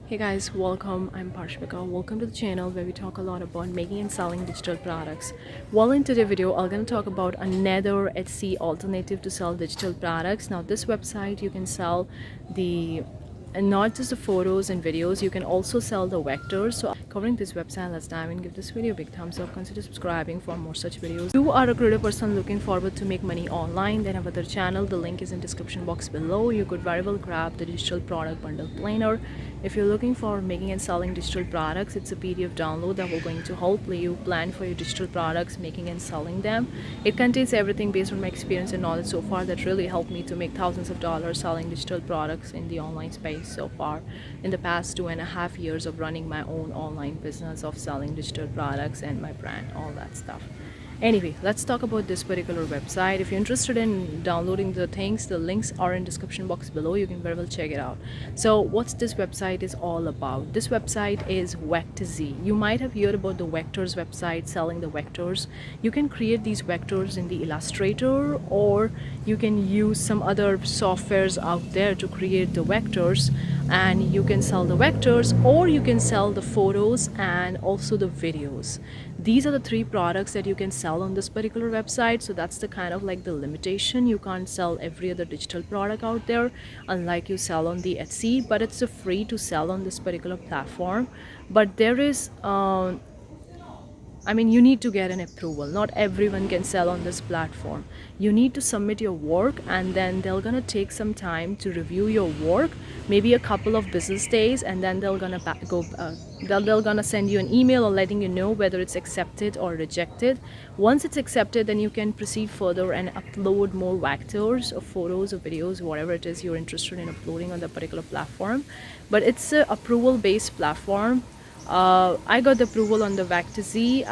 Hey guys, welcome. I'm Parshvika. Welcome to the channel where we talk a lot about making and selling digital products. Well, in today's video, I'm going to talk about another Etsy alternative to sell digital products. Now, this website you can sell the and not just the photos and videos, you can also sell the vectors. So covering this website, let's dive in. Give this video a big thumbs up. Consider subscribing for more such videos. If you are a creative person looking forward to make money online, then have other channel. The link is in description box below. You could very well grab the digital product bundle planner. If you're looking for making and selling digital products, it's a PDF download that will going to help you plan for your digital products, making and selling them. It contains everything based on my experience and knowledge so far that really helped me to make thousands of dollars selling digital products in the online space so far in the past 2.5 years of running my own online business of selling digital products and my brand, all that stuff. Anyway, let's talk about this particular website. If you're interested in downloading the things, the links are in description box below. You can very well check it out. So what's this website is all about? This website is Vecteezy. You might have heard about the vectors website, selling the vectors. You can create these vectors in the Illustrator, or you can use some other softwares out there to create the vectors, and you can sell the vectors, or you can sell the photos and also the videos. These are the three products that you can sell on this particular website. So that's the kind of like the limitation. You can't sell every other digital product out there unlike you sell on the Etsy, but it's a free to sell on this particular platform. But there is you need to get an approval. Not everyone can sell on this platform. You need to submit your work, and then they're gonna take some time to review your work, maybe a couple of business days, and then they're gonna send you an email or letting you know whether it's accepted or rejected. Once it's accepted, then you can proceed further and upload more vectors or photos or videos, whatever it is you're interested in uploading on the particular platform. But it's a approval based platform. I got the approval on the Vecteezy.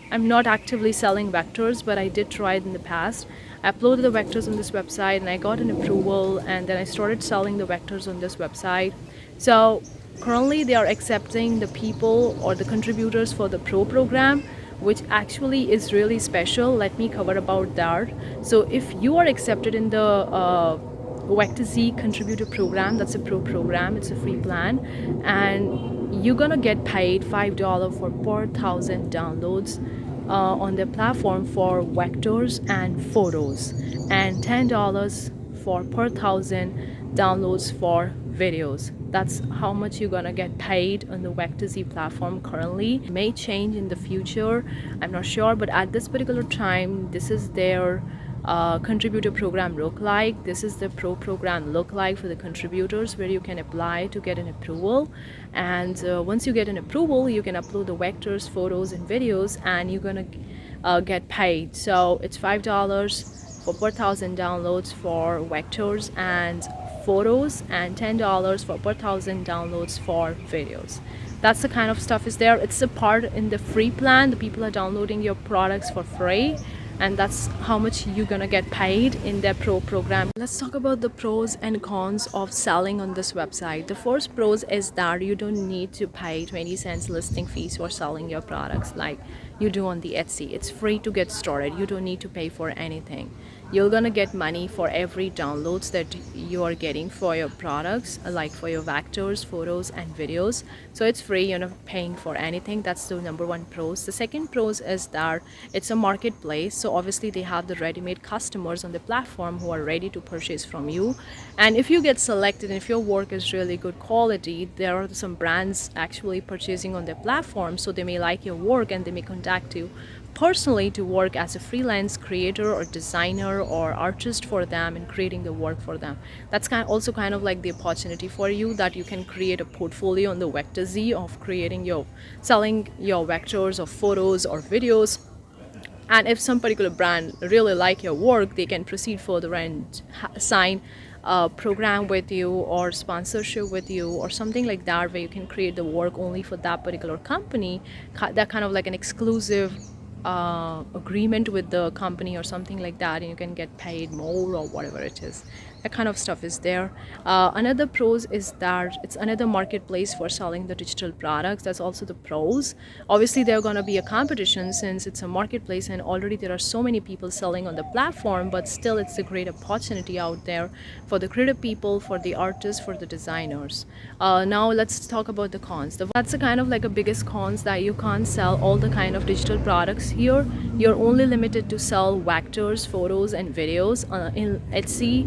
I'm not actively selling vectors, but I did try it in the past. I uploaded the vectors on this website and I got an approval, and then I started selling the vectors on this website. So currently they are accepting the people or the contributors for the pro program, which actually is really special. Let me cover about that. So if you are accepted in the Vecteezy contributor program, that's a pro program, it's a free plan, and you're gonna get paid $5 for per 1,000 downloads on their platform for vectors and photos, and $10 for per 1,000 downloads for videos. That's how much you're gonna get paid on the Vecteezy platform currently. It may change in the future, I'm not sure, but at this particular time, this is their contributor program look like. This is the pro program look like for the contributors, where you can apply to get an approval, and once you get an approval, you can upload the vectors, photos and videos, and you're gonna get paid. So it's $5 for per 1,000 downloads for vectors and photos, and $10 for per 1,000 downloads for videos. That's the kind of stuff is there. It's a part in the free plan. The people are downloading your products for free, and that's how much you're gonna get paid in their pro program. Let's talk about the pros and cons of selling on this website. The first pros is that you don't need to pay 20 cents listing fees for selling your products like you do on the Etsy. It's free to get started. You don't need to pay for anything. You're gonna get money for every downloads that you are getting for your products, like for your vectors, photos and videos. So it's free. You're not paying for anything. That's the number one pros. The second pros is that it's a marketplace, so obviously they have the ready-made customers on the platform who are ready to purchase from you. And if you get selected and if your work is really good quality, there are some brands actually purchasing on their platform, so they may like your work and they may contact you personally to work as a freelance creator or designer or artist for them and creating the work for them. That's also kind of like the opportunity for you, that you can create a portfolio on the Vecteezy of selling your vectors of photos or videos. And if some particular brand really like your work, they can proceed further and sign a program with you or sponsorship with you or something like that, where you can create the work only for that particular company. That kind of like an exclusive agreement with the company or something like that, and you can get paid more or whatever it is. that kind of stuff is there. Another pros is that it's another marketplace for selling the digital products. That's also the pros. Obviously there are going to be a competition since it's a marketplace and already there are so many people selling on the platform, but still it's a great opportunity out there for the creative people, for the artists, for the designers. Now let's talk about the cons. That's the kind of like a biggest cons, that you can't sell all the kind of digital products here. You're only limited to sell vectors, photos and videos. In Etsy,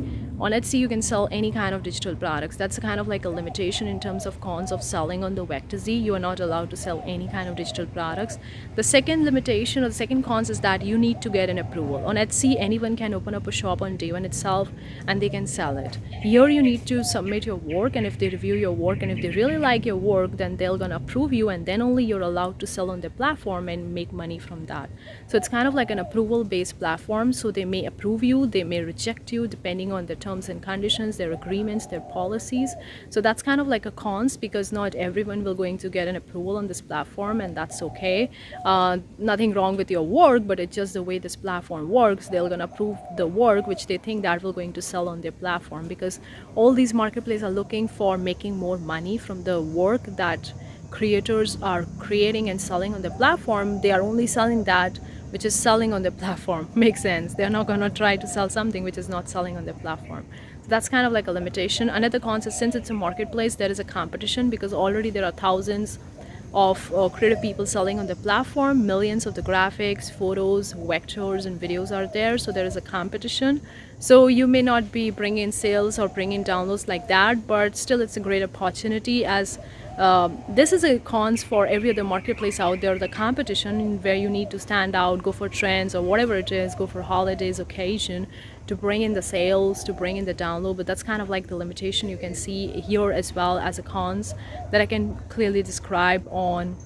on Etsy you can sell any kind of digital products. That's kind of like a limitation in terms of cons of selling on the Vecteezy. You are not allowed to sell any kind of digital products. The second limitation or the second cons is that you need to get an approval. On Etsy anyone can open up a shop on day one itself and they can sell it. Here you need to submit your work, and if they review your work and if they really like your work, then they're gonna approve you, and then only you're allowed to sell on their platform and make money from that. So it's kind of like an approval based platform. So they may approve you, they may reject you depending on their terms and conditions, their agreements, their policies. So that's kind of like a cons, because not everyone will going to get an approval on this platform, and that's okay. Nothing wrong with your work, but it's just the way this platform works. They're gonna approve the work which they think that will going to sell on their platform, because all these marketplaces are looking for making more money from the work that creators are creating and selling on the platform. They are only selling that which is selling on the platform. Makes sense. They're not going to try to sell something which is not selling on the platform. So that's kind of like a limitation. Another concept, since it's a marketplace, there is a competition, because already there are thousands of creative people selling on the platform. Millions of the graphics, photos, vectors and videos are there, so there is a competition. So you may not be bringing sales or bringing downloads like that, but still it's a great opportunity, as this is a cons for every other marketplace out there. The competition where you need to stand out, go for trends or whatever it is, go for holidays, occasion, to bring in the sales, to bring in the download. But that's kind of like the limitation you can see here, as well as a cons that I can clearly describe on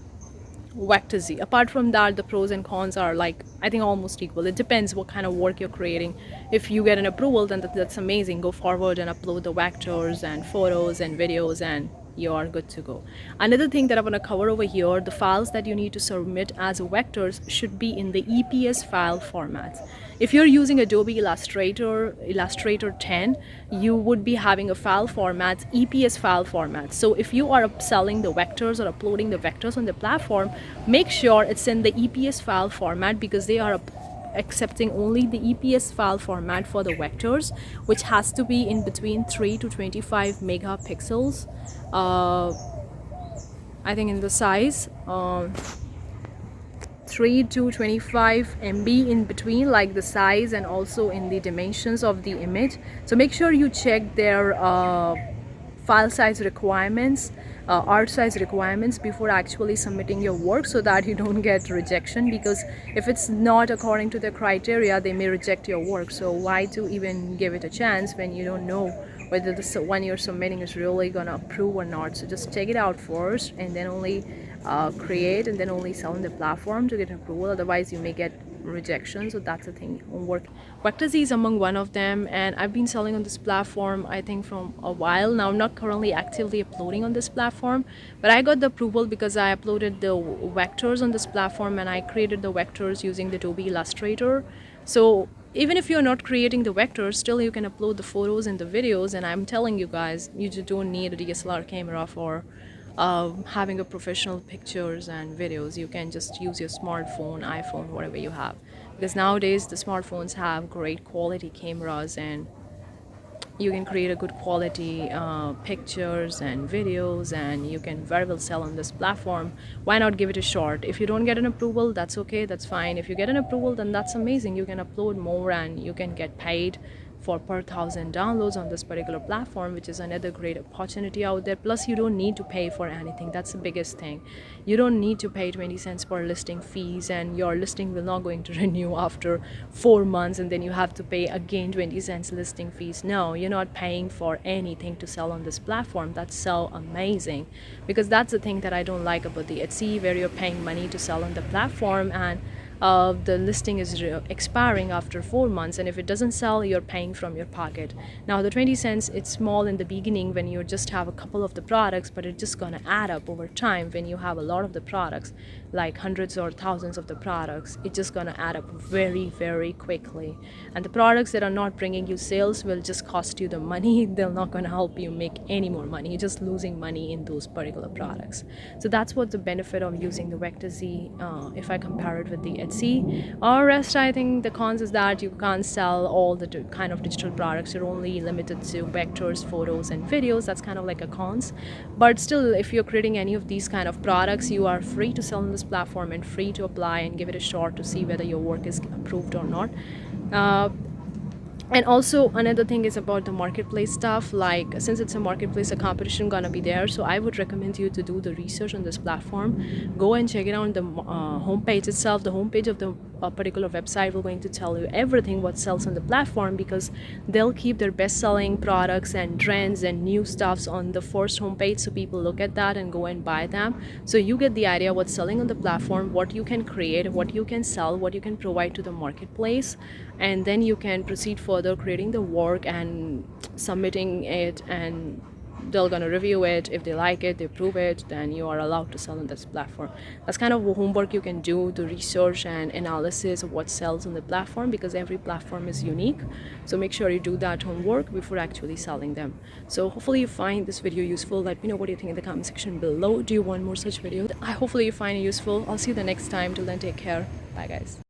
Vecteezy. Apart from that, the pros and cons are like, I think, almost equal. It depends what kind of work you're creating. If you get an approval, then that's amazing. Go forward and upload the vectors and photos and videos, and you're good to go. Another thing that I want to cover over here, the files that you need to submit as vectors should be in the EPS file formats. If you're using Adobe Illustrator 10, you would be having a file format, EPS file format. So if you are selling the vectors or uploading the vectors on the platform, make sure it's in the EPS file format, because they are accepting only the EPS file format for the vectors, which has to be in between 3 to 25 megapixels. I think in the size. 3 to 25 MB in between, like the size and also in the dimensions of the image. So make sure you check their file size requirements, art size requirements before actually submitting your work, so that you don't get rejection, because if it's not according to the criteria, they may reject your work. So why to even give it a chance when you don't know whether the one you're submitting is really gonna approve or not? So just check it out first, and then only create, and then only sell on the platform to get approval. Otherwise you may get rejection. So that's the thing on work. Vecteezy is among one of them, and I've been selling on this platform I think from a while now. I'm not currently actively uploading on this platform, but I got the approval because I uploaded the vectors on this platform, and I created the vectors using the Adobe Illustrator. So even if you're not creating the vectors, still you can upload the photos and the videos. And I'm telling you guys, you just don't need a DSLR camera for having a professional pictures and videos. You can just use your smartphone, iPhone, whatever you have, because nowadays the smartphones have great quality cameras, and you can create a good quality pictures and videos, and you can very well sell on this platform. Why not give it a shot? If you don't get an approval, that's okay, that's fine. If you get an approval, then that's amazing. You can upload more and you can get paid for per thousand downloads on this particular platform, which is another great opportunity out there. Plus you don't need to pay for anything. That's the biggest thing. You don't need to pay 20 cents per listing fees, and your listing will not going to renew after 4 months, and then you have to pay again 20 cents listing fees. No, you're not paying for anything to sell on this platform. That's so amazing, because that's the thing that I don't like about the Etsy, where you're paying money to sell on the platform. And the listing is expiring after 4 months, and if it doesn't sell, you're paying from your pocket. Now the 20 cents, it's small in the beginning when you just have a couple of the products, but it's just gonna add up over time when you have a lot of the products, like hundreds or thousands of the products. It's just gonna add up very, very quickly. And the products that are not bringing you sales will just cost you the money. They're not gonna help you make any more money. You're just losing money in those particular products. So that's what the benefit of using the Vecteezy, if I compare it with the Etsy. Or rest, I think the cons is that you can't sell all the kind of digital products. You're only limited to vectors, photos, and videos. That's kind of like a cons. But still, if you're creating any of these kind of products, you are free to sell on this platform and free to apply and give it a shot to see whether your work is approved or not. Uh, and also another thing is about the marketplace stuff. Like, since it's a marketplace, a competition gonna be there, so I would recommend you to do the research on this platform. Go and check it out on the homepage itself. The homepage of the particular website will going to tell you everything what sells on the platform, because they'll keep their best selling products and trends and new stuffs on the first homepage, so people look at that and go and buy them. So you get the idea what's selling on the platform, what you can create, what you can sell, what you can provide to the marketplace, and then you can proceed further creating the work and submitting it, and they're gonna review it. If they like it, they approve it, then you are allowed to sell on this platform. That's kind of homework you can do, the research and analysis of what sells on the platform, because every platform is unique. So make sure you do that homework before actually selling them. So hopefully you find this video useful. Let me know what you think in the comment section below. Do you want more such videos? I hopefully you find it useful. I'll see you the next time. Till then, take care. Bye guys.